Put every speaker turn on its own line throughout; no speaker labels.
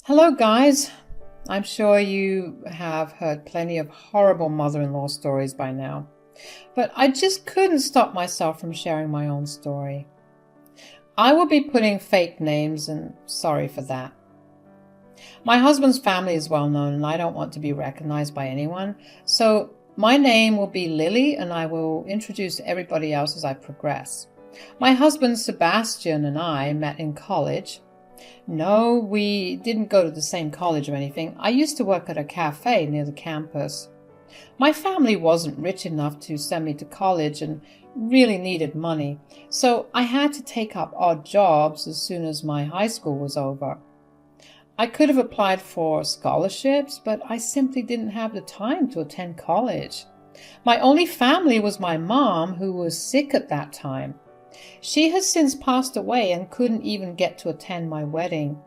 Hello, guys. I'm sure you have heard plenty of horrible mother-in-law stories by now, but I just couldn't stop myself from sharing my own story. I will be putting fake names, and sorry for that. My husband's family is well known, and I don't want to be recognized by anyone, so my name will be Lily, and I will introduce everybody else as I progress. My husband Sebastian and I met in college. No, we didn't go to the same college or anything. I used to work at a cafe near the campus. My family wasn't rich enough to send me to college and really needed money, so I had to take up odd jobs as soon as my high school was over. I could have applied for scholarships, but I simply didn't have the time to attend college. My only family was my mom, who was sick at that time. She has since passed away and couldn't even get to attend my wedding.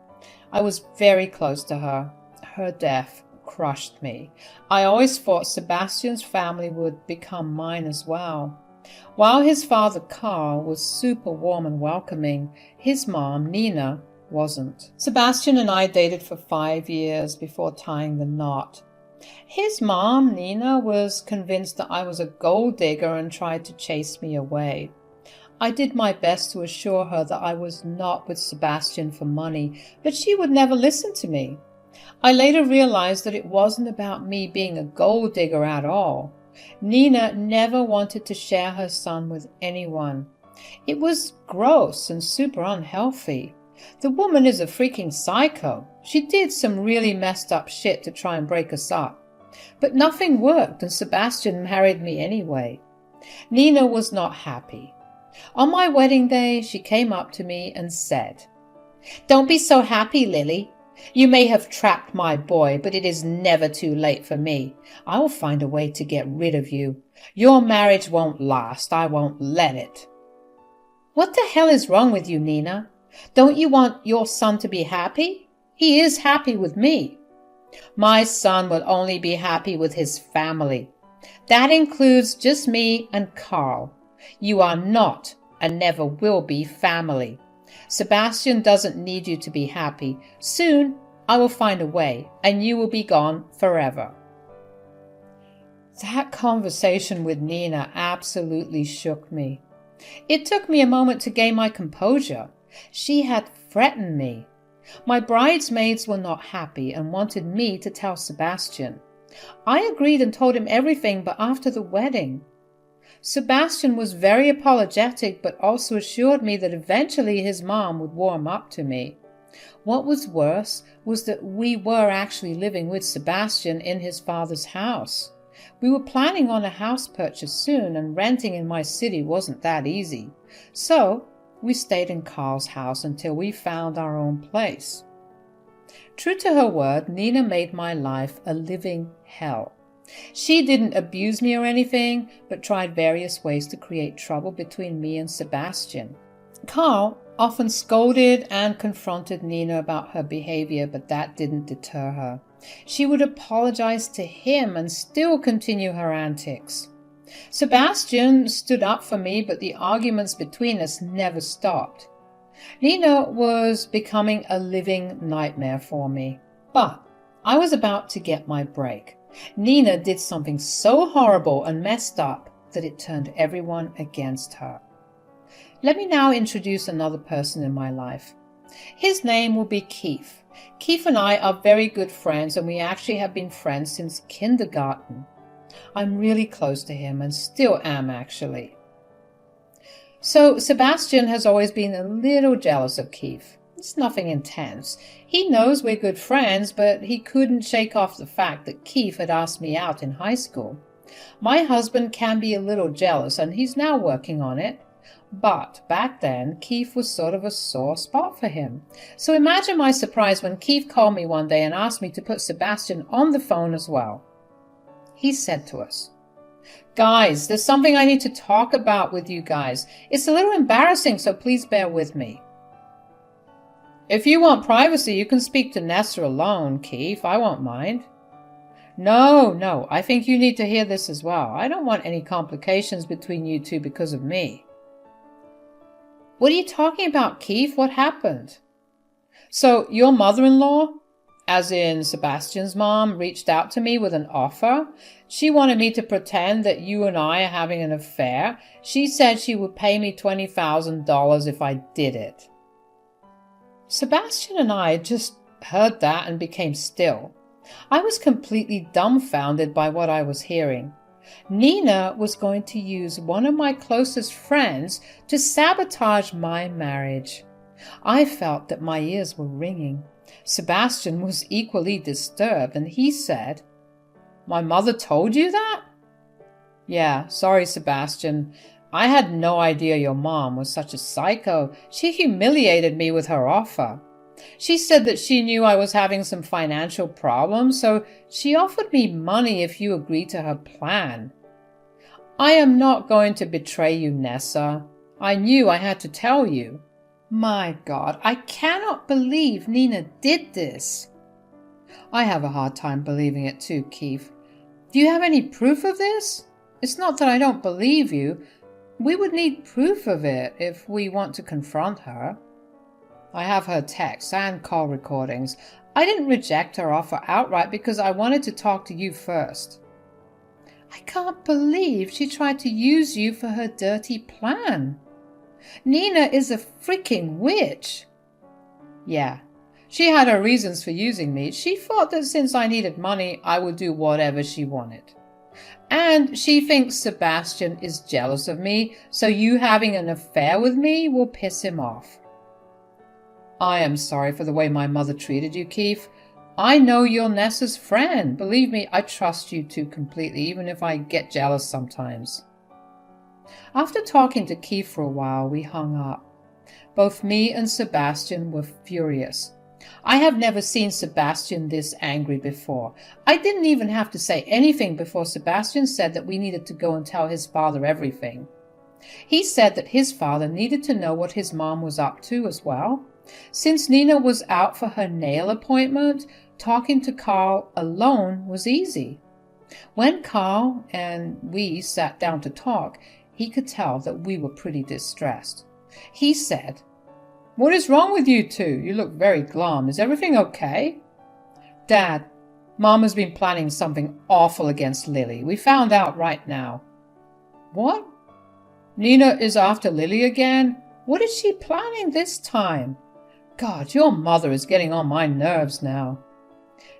I was very close to her. Her death crushed me. I always thought Sebastian's family would become mine as well. While his father Carl was super warm and welcoming, his mom, Nina, wasn't. Sebastian and I dated for 5 years before tying the knot. His mom, Nina, was convinced that I was a gold digger and tried to chase me away. I did my best to assure her that I was not with Sebastian for money, but she would never listen to me. I later realized that it wasn't about me being a gold digger at all. Nina never wanted to share her son with anyone. It was gross and super unhealthy. The woman is a freaking psycho. She did some really messed up shit to try and break us up. But nothing worked, and Sebastian married me anyway. Nina was not happy. On my wedding day, she came up to me and said, "Don't be so happy, Lily. You may have trapped my boy, but it is never too late for me. I will find a way to get rid of you. Your marriage won't last. I won't let it." What the hell is wrong with you, Nina? Don't you want your son to be happy? He is happy with me. My son will only be happy with his family. That includes just me and Carl. You are not and never will be family. Sebastian doesn't need you to be happy. Soon I will find a way, and you will be gone forever. That conversation with Nina absolutely shook me. It took me a moment to gain my composure. She had threatened me. My bridesmaids were not happy and wanted me to tell Sebastian. I agreed and told him everything, but after the wedding, Sebastian was very apologetic, but also assured me that eventually his mom would warm up to me. What was worse was that we were actually living with Sebastian in his father's house. We were planning on a house purchase soon, and renting in my city wasn't that easy. So we stayed in Carl's house until we found our own place. True to her word, Nina made my life a living hell. She didn't abuse me or anything, but tried various ways to create trouble between me and Sebastian. Carl often scolded and confronted Nina about her behavior, but that didn't deter her. She would apologize to him and still continue her antics. Sebastian stood up for me, but the arguments between us never stopped. Nina was becoming a living nightmare for me. But I was about to get my break. Nina did something so horrible and messed up that it turned everyone against her. Let me now introduce another person in my life. His name will be Keith. Keith and I are very good friends, and we actually have been friends since kindergarten. I'm really close to him and still am, actually. So Sebastian has always been a little jealous of Keith. It's nothing intense. He knows we're good friends, but he couldn't shake off the fact that Keith had asked me out in high school. My husband can be a little jealous, and he's now working on it. But back then, Keith was sort of a sore spot for him. So imagine my surprise when Keith called me one day and asked me to put Sebastian on the phone as well. He said to us, "Guys, there's something I need to talk about with you guys. It's a little embarrassing, so please bear with me." "If you want privacy, you can speak to Nessa alone, Keith. I won't mind." No, I think you need to hear this as well. I don't want any complications between you two because of me." "What are you talking about, Keith? What happened?" "So, your mother-in-law?" As in, Sebastian's mom reached out to me with an offer. She wanted me to pretend that you and I are having an affair. She said she would pay me $20,000 if I did it. Sebastian and I just heard that and became still. I was completely dumbfounded by what I was hearing. Nina was going to use one of my closest friends to sabotage my marriage. I felt that my ears were ringing. Sebastian was equally disturbed, and he said, "My mother told you that?" "Yeah, sorry, Sebastian. I had no idea your mom was such a psycho. She humiliated me with her offer. She said that she knew I was having some financial problems, so she offered me money if you agreed to her plan. I am not going to betray you, Nessa. I knew I had to tell you." My God, I cannot believe Nina did this. I have a hard time believing it too, Keith. Do you have any proof of this? It's not that I don't believe you. We would need proof of it if we want to confront her. I have her texts and call recordings. I didn't reject her offer outright because I wanted to talk to you first. I can't believe she tried to use you for her dirty plan. Nina is a freaking witch. Yeah, she had her reasons for using me. She thought that since I needed money, I would do whatever she wanted. And she thinks Sebastian is jealous of me, so you having an affair with me will piss him off. I am sorry for the way my mother treated you, Keith. I know you're Nessa's friend. Believe me, I trust you two completely, even if I get jealous sometimes. After talking to Keith for a while, we hung up. Both me and Sebastian were furious. I have never seen Sebastian this angry before. I didn't even have to say anything before Sebastian said that we needed to go and tell his father everything. He said that his father needed to know what his mom was up to as well. Since Nina was out for her nail appointment, talking to Carl alone was easy. When Carl and we sat down to talk, he could tell that we were pretty distressed. He said, "What is wrong with you two? You look very glum. Is everything okay?" "Dad, Mom has been planning something awful against Lily. We found out right now." "What? Nina is after Lily again? What is she planning this time? God, your mother is getting on my nerves now."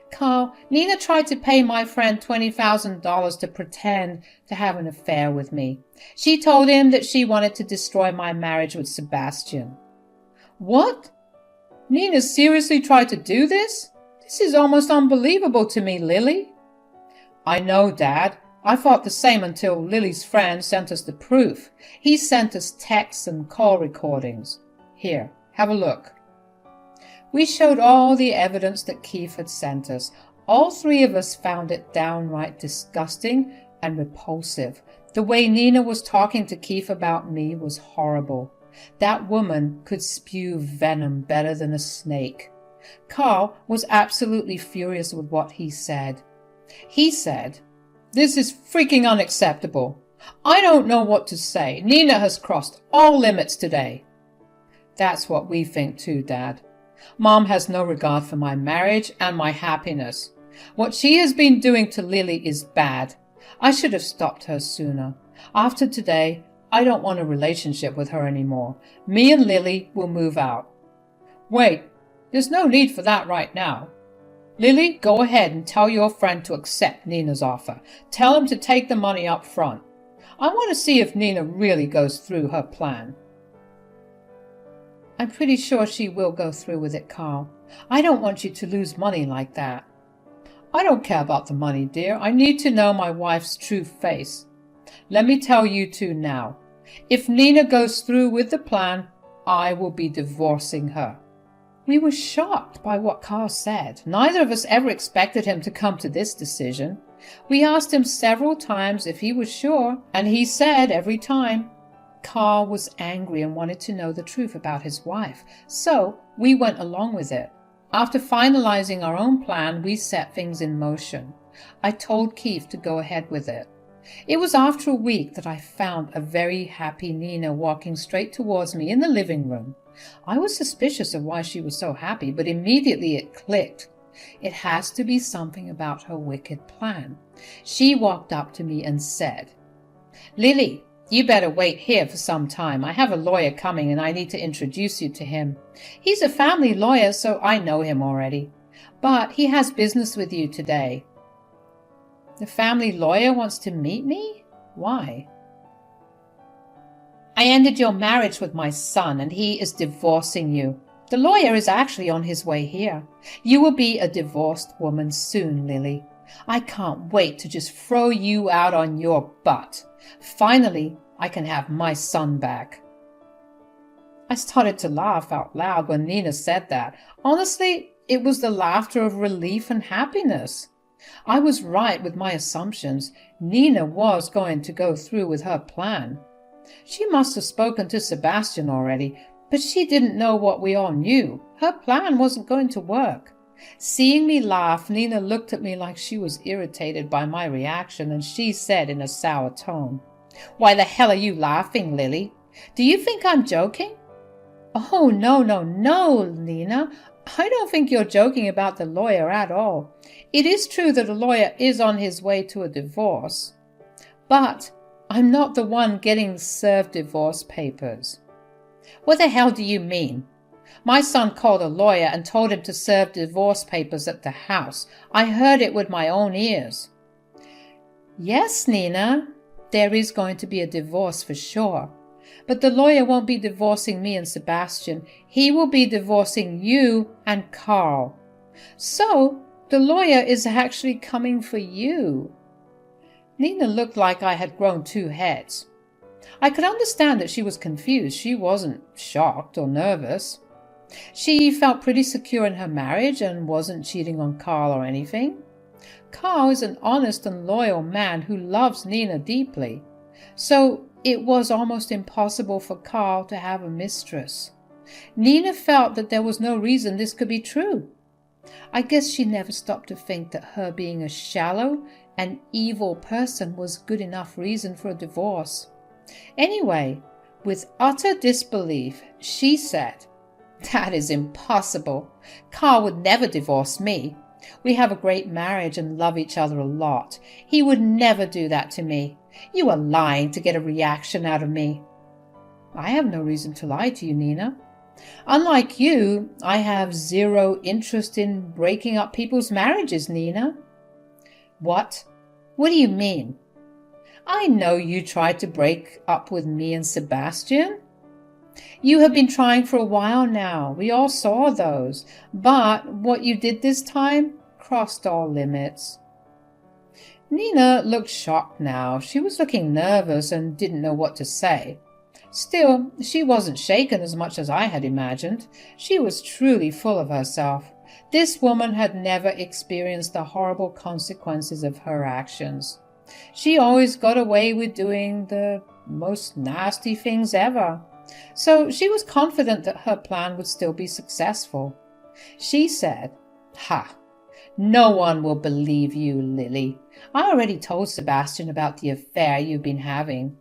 "Carl, Nina tried to pay my friend $20,000 to pretend to have an affair with me. She told him that she wanted to destroy my marriage with Sebastian." "What? Nina seriously tried to do this? This is almost unbelievable to me, Lily." "I know, Dad. I thought the same until Lily's friend sent us the proof. He sent us texts and call recordings. Here, have a look." We showed all the evidence that Keith had sent us. All three of us found it downright disgusting and repulsive. The way Nina was talking to Keith about me was horrible. That woman could spew venom better than a snake. Carl was absolutely furious with what he said. He said, "This is freaking unacceptable. I don't know what to say. Nina has crossed all limits today." "That's what we think too, Dad. Mom has no regard for my marriage and my happiness. What she has been doing to Lily is bad. I should have stopped her sooner. After today, I don't want a relationship with her anymore. Me and Lily will move out." "Wait, there's no need for that right now. Lily, go ahead and tell your friend to accept Nina's offer. Tell him to take the money up front. I want to see if Nina really goes through her plan." "I'm pretty sure she will go through with it, Carl. I don't want you to lose money like that." "I don't care about the money, dear. I need to know my wife's true face. Let me tell you two now. If Nina goes through with the plan, I will be divorcing her." We were shocked by what Carl said. Neither of us ever expected him to come to this decision. We asked him several times if he was sure, and he said every time. Carl was angry and wanted to know the truth about his wife, so we went along with it. After finalizing our own plan, we set things in motion. I told Keith to go ahead with it. It was after a week that I found a very happy Nina walking straight towards me in the living room. I was suspicious of why she was so happy, but immediately it clicked. It has to be something about her wicked plan. She walked up to me and said, "Lily, you better wait here for some time. I have a lawyer coming and I need to introduce you to him. He's a family lawyer, so I know him already. But he has business with you today." The family lawyer wants to meet me? Why? "I ended your marriage with my son and he is divorcing you. The lawyer is actually on his way here. You will be a divorced woman soon, Lily. I can't wait to just throw you out on your butt. Finally, I can have my son back." I started to laugh out loud when Nina said that. Honestly, it was the laughter of relief and happiness. I was right with my assumptions. Nina was going to go through with her plan. She must have spoken to Sebastian already, but she didn't know what we all knew. Her plan wasn't going to work. Seeing me laugh, Nina looked at me like she was irritated by my reaction, and she said in a sour tone, "Why the hell are you laughing, Lily? Do you think I'm joking?" "Oh, no, Nina. I don't think you're joking about the lawyer at all. It is true that a lawyer is on his way to a divorce. But I'm not the one getting served divorce papers." "What the hell do you mean?" "My son called a lawyer and told him to serve divorce papers at the house. I heard it with my own ears." "Yes, Nina, there is going to be a divorce for sure. But the lawyer won't be divorcing me and Sebastian. He will be divorcing you and Carl. So the lawyer is actually coming for you." Nina looked like I had grown two heads. I could understand that she was confused. She wasn't shocked or nervous. She felt pretty secure in her marriage and wasn't cheating on Carl or anything. Carl is an honest and loyal man who loves Nina deeply. So it was almost impossible for Carl to have a mistress. Nina felt that there was no reason this could be true. I guess she never stopped to think that her being a shallow and evil person was good enough reason for a divorce. Anyway, with utter disbelief, she said, "That is impossible. Carl would never divorce me. We have a great marriage and love each other a lot. He would never do that to me. You are lying to get a reaction out of me." "I have no reason to lie to you, Nina. Unlike you, I have zero interest in breaking up people's marriages, Nina." "What? What do you mean?" "I know you tried to break up with me and Sebastian. You have been trying for a while now. We all saw those. But what you did this time crossed all limits." Nina looked shocked now. She was looking nervous and didn't know what to say. Still, she wasn't shaken as much as I had imagined. She was truly full of herself. This woman had never experienced the horrible consequences of her actions. She always got away with doing the most nasty things ever. So she was confident that her plan would still be successful. She said, "Ha! No one will believe you, Lily. I already told Sebastian about the affair you've been having."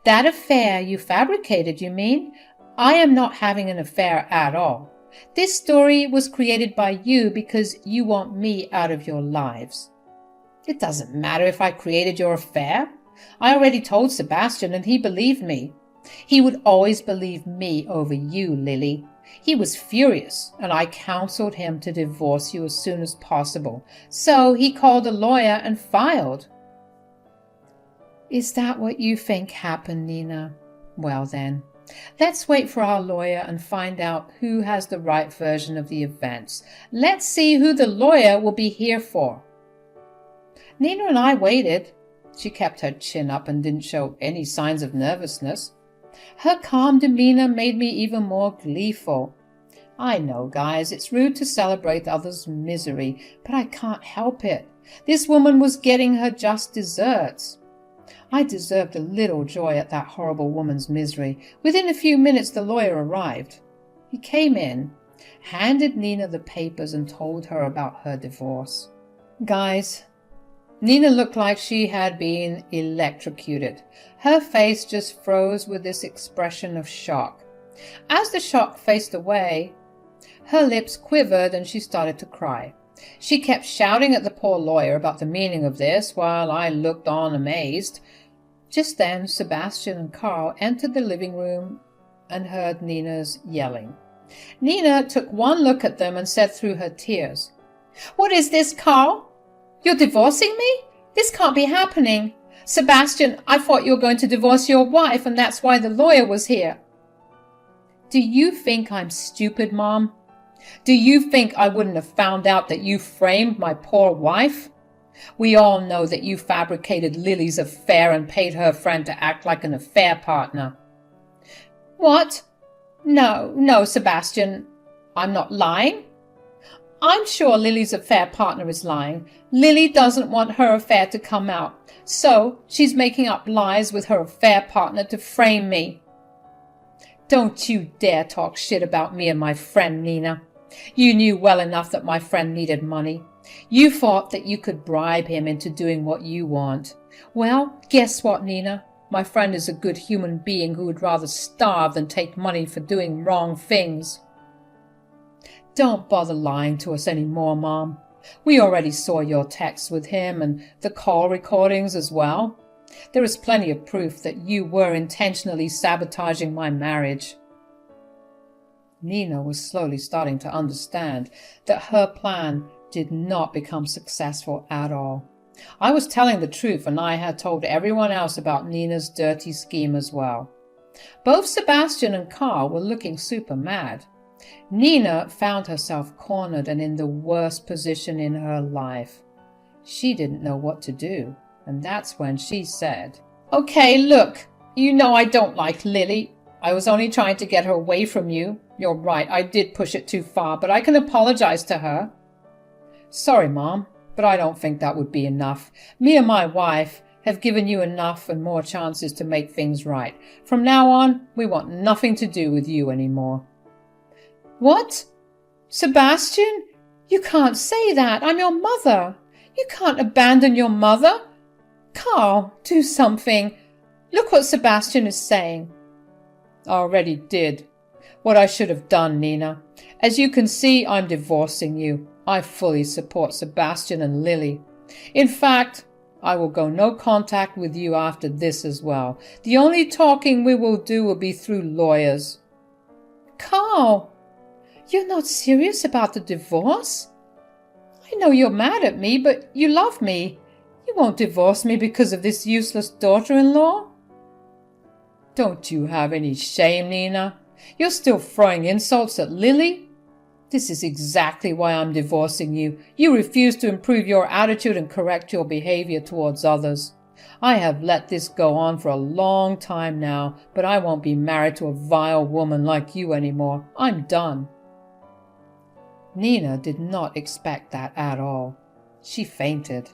"That affair you fabricated, you mean? I am not having an affair at all. This story was created by you because you want me out of your lives." "It doesn't matter if I created your affair. I already told Sebastian and he believed me. He would always believe me over you, Lily. He was furious, and I counseled him to divorce you as soon as possible. So he called a lawyer and filed." "Is that what you think happened, Nina? Well then, let's wait for our lawyer and find out who has the right version of the events. Let's see who the lawyer will be here for." Nina and I waited. She kept her chin up and didn't show any signs of nervousness. Her calm demeanor made me even more gleeful. I know, guys, it's rude to celebrate others' misery, but I can't help it. This woman was getting her just desserts. I deserved a little joy at that horrible woman's misery. Within a few minutes the lawyer arrived. He came in, handed Nina the papers and told her about her divorce. Guys, Nina looked like she had been electrocuted. Her face just froze with this expression of shock. As the shock faced away, her lips quivered and she started to cry. She kept shouting at the poor lawyer about the meaning of this, while I looked on amazed. Just then Sebastian and Carl entered the living room and heard Nina's yelling. Nina took one look at them and said through her tears, "What is this, Carl? You're divorcing me? This can't be happening. Sebastian, I thought you were going to divorce your wife, and that's why the lawyer was here." "Do you think I'm stupid, Mom? Do you think I wouldn't have found out that you framed my poor wife? We all know that you fabricated Lily's affair and paid her friend to act like an affair partner." "What? No, Sebastian. I'm not lying. I'm sure Lily's affair partner is lying. Lily doesn't want her affair to come out, so she's making up lies with her affair partner to frame me." "Don't you dare talk shit about me and my friend, Nina. You knew well enough that my friend needed money. You thought that you could bribe him into doing what you want. Well, guess what, Nina? My friend is a good human being who would rather starve than take money for doing wrong things." "Don't bother lying to us any more, Mom. We already saw your texts with him and the call recordings as well. There is plenty of proof that you were intentionally sabotaging my marriage." Nina was slowly starting to understand that her plan did not become successful at all. I was telling the truth, and I had told everyone else about Nina's dirty scheme as well. Both Sebastian and Carl were looking super mad. Nina found herself cornered and in the worst position in her life. She didn't know what to do, and that's when she said, "Okay, look, you know I don't like Lily. I was only trying to get her away from you. You're right, I did push it too far, but I can apologize to her." "Sorry, Mom, but I don't think that would be enough. Me and my wife have given you enough and more chances to make things right. From now on, we want nothing to do with you anymore." "What? Sebastian? You can't say that. I'm your mother. You can't abandon your mother. Carl, do something. Look what Sebastian is saying." "I already did. What I should have done, Nina. As you can see, I'm divorcing you. I fully support Sebastian and Lily. In fact, I will go no contact with you after this as well. The only talking we will do will be through lawyers." "Carl, you're not serious about the divorce? I know you're mad at me, but you love me. You won't divorce me because of this useless daughter-in-law?" "Don't you have any shame, Nina? You're still throwing insults at Lily? This is exactly why I'm divorcing you. You refuse to improve your attitude and correct your behavior towards others. I have let this go on for a long time now, but I won't be married to a vile woman like you anymore. I'm done." Nina did not expect that at all. She fainted.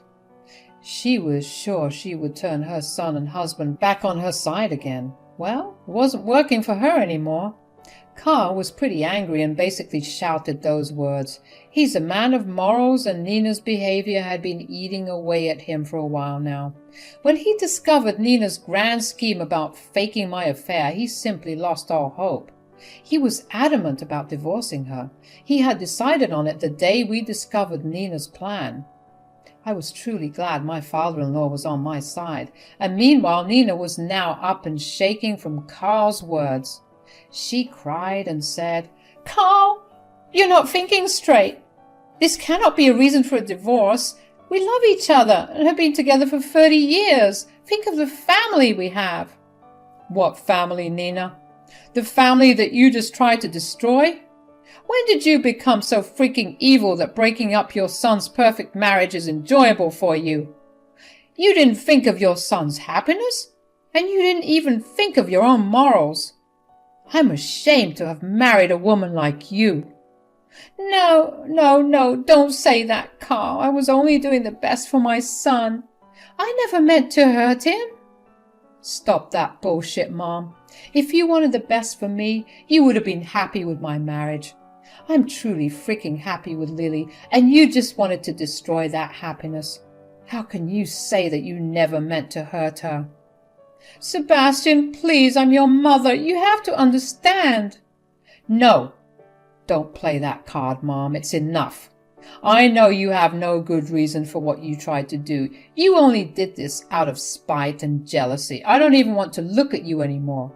She was sure she would turn her son and husband back on her side again. Well, it wasn't working for her anymore. Carl was pretty angry and basically shouted those words. He's a man of morals, and Nina's behavior had been eating away at him for a while now. When he discovered Nina's grand scheme about faking my affair, he simply lost all hope. He was adamant about divorcing her. He had decided on it the day we discovered Nina's plan. I was truly glad my father-in-law was on my side, and meanwhile Nina was now up and shaking from Carl's words. She cried and said, "Carl, you're not thinking straight. This cannot be a reason for a divorce. We love each other and have been together for 30 years. Think of the family we have." "What family, Nina? The family that you just tried to destroy? When did you become so freaking evil that breaking up your son's perfect marriage is enjoyable for you? You didn't think of your son's happiness, and you didn't even think of your own morals. I'm ashamed to have married a woman like you." No, don't say that, Carl. I was only doing the best for my son. I never meant to hurt him." "Stop that bullshit, Mom. If you wanted the best for me, you would have been happy with my marriage. I'm truly freaking happy with Lily, and you just wanted to destroy that happiness. How can you say that you never meant to hurt her?" "Sebastian, please, I'm your mother. You have to understand." "No, don't play that card, Mom. It's enough. I know you have no good reason for what you tried to do. You only did this out of spite and jealousy. I don't even want to look at you anymore.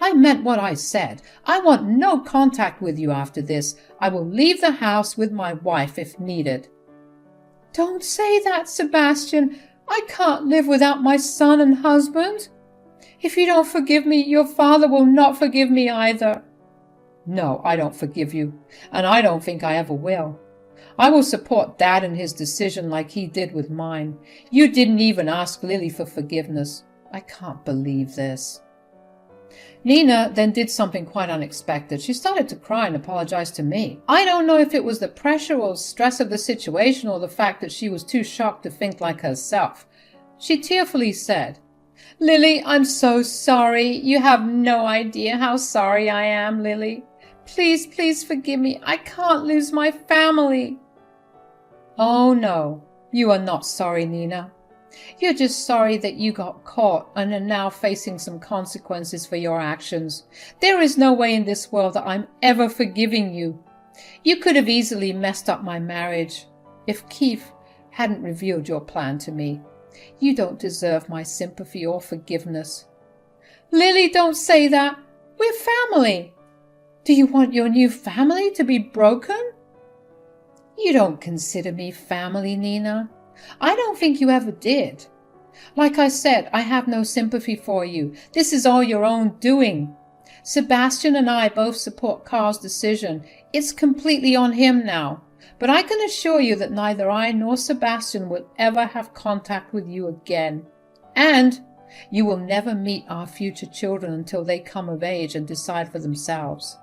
I meant what I said. I want no contact with you after this. I will leave the house with my wife if needed." "Don't say that, Sebastian. I can't live without my son and husband. If you don't forgive me, your father will not forgive me either." "No, I don't forgive you, and I don't think I ever will. I will support Dad in his decision like he did with mine. You didn't even ask Lily for forgiveness. I can't believe this." Nina then did something quite unexpected. She started to cry and apologize to me. I don't know if it was the pressure or stress of the situation or the fact that she was too shocked to think like herself. She tearfully said, "Lily, I'm so sorry. You have no idea how sorry I am, Lily. Please, please forgive me. I can't lose my family." "Oh no, you are not sorry, Nina. You're just sorry that you got caught and are now facing some consequences for your actions. There is no way in this world that I'm ever forgiving you. You could have easily messed up my marriage if Keith hadn't revealed your plan to me. You don't deserve my sympathy or forgiveness." "Lily, don't say that. We're family." "Do you want your new family to be broken?" "You don't consider me family, Nina. I don't think you ever did. Like I said, I have no sympathy for you. This is all your own doing. Sebastian and I both support Carl's decision. It's completely on him now. But I can assure you that neither I nor Sebastian will ever have contact with you again. And you will never meet our future children until they come of age and decide for themselves."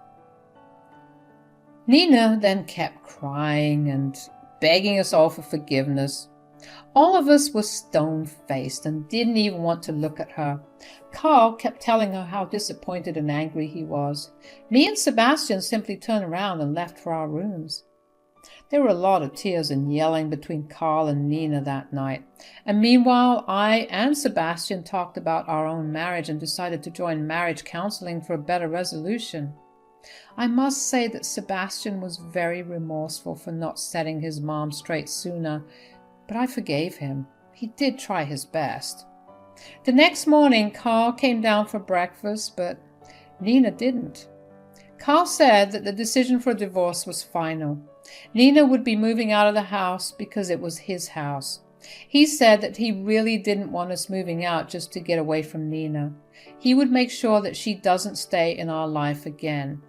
Nina then kept crying and begging us all for forgiveness. All of us were stone-faced and didn't even want to look at her. Carl kept telling her how disappointed and angry he was. Me and Sebastian simply turned around and left for our rooms. There were a lot of tears and yelling between Carl and Nina that night, and meanwhile I and Sebastian talked about our own marriage and decided to join marriage counseling for a better resolution. I must say that Sebastian was very remorseful for not setting his mom straight sooner, but I forgave him. He did try his best. The next morning, Carl came down for breakfast, but Nina didn't. Carl said that the decision for divorce was final. Nina would be moving out of the house because it was his house. He said that he really didn't want us moving out just to get away from Nina. He would make sure that she doesn't stay in our life again.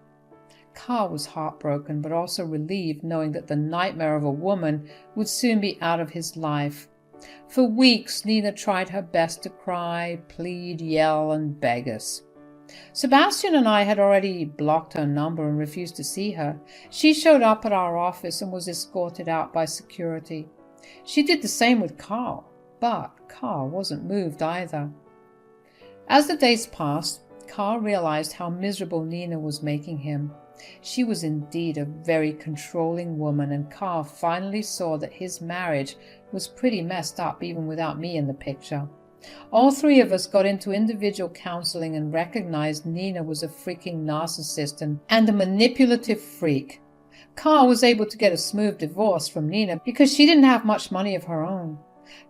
Carl was heartbroken, but also relieved knowing that the nightmare of a woman would soon be out of his life. For weeks, Nina tried her best to cry, plead, yell, and beg us. Sebastian and I had already blocked her number and refused to see her. She showed up at our office and was escorted out by security. She did the same with Carl, but Carl wasn't moved either. As the days passed, Carl realized how miserable Nina was making him. She was indeed a very controlling woman, and Carl finally saw that his marriage was pretty messed up even without me in the picture. All three of us got into individual counseling and recognized Nina was a freaking narcissist and a manipulative freak. Carl was able to get a smooth divorce from Nina because she didn't have much money of her own.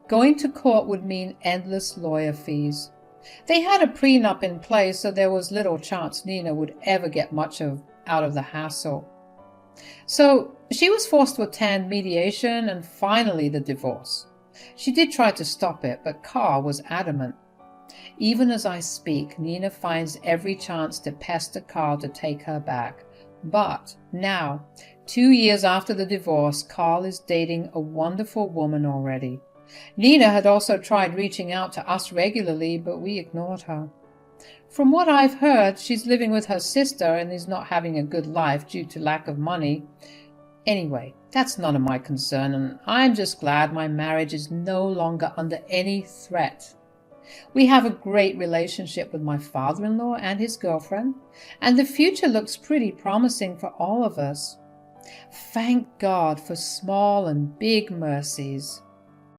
Going to court would mean endless lawyer fees. They had a prenup in place, so there was little chance Nina would ever get much out of the hassle. So she was forced to attend mediation and finally the divorce. She did try to stop it, but Carl was adamant. Even as I speak, Nina finds every chance to pester Carl to take her back. But now, 2 years after the divorce, Carl is dating a wonderful woman already. Nina had also tried reaching out to us regularly, but we ignored her. From what I've heard, she's living with her sister and is not having a good life due to lack of money. Anyway, that's none of my concern, and I'm just glad my marriage is no longer under any threat. We have a great relationship with my father-in-law and his girlfriend, and the future looks pretty promising for all of us. Thank God for small and big mercies.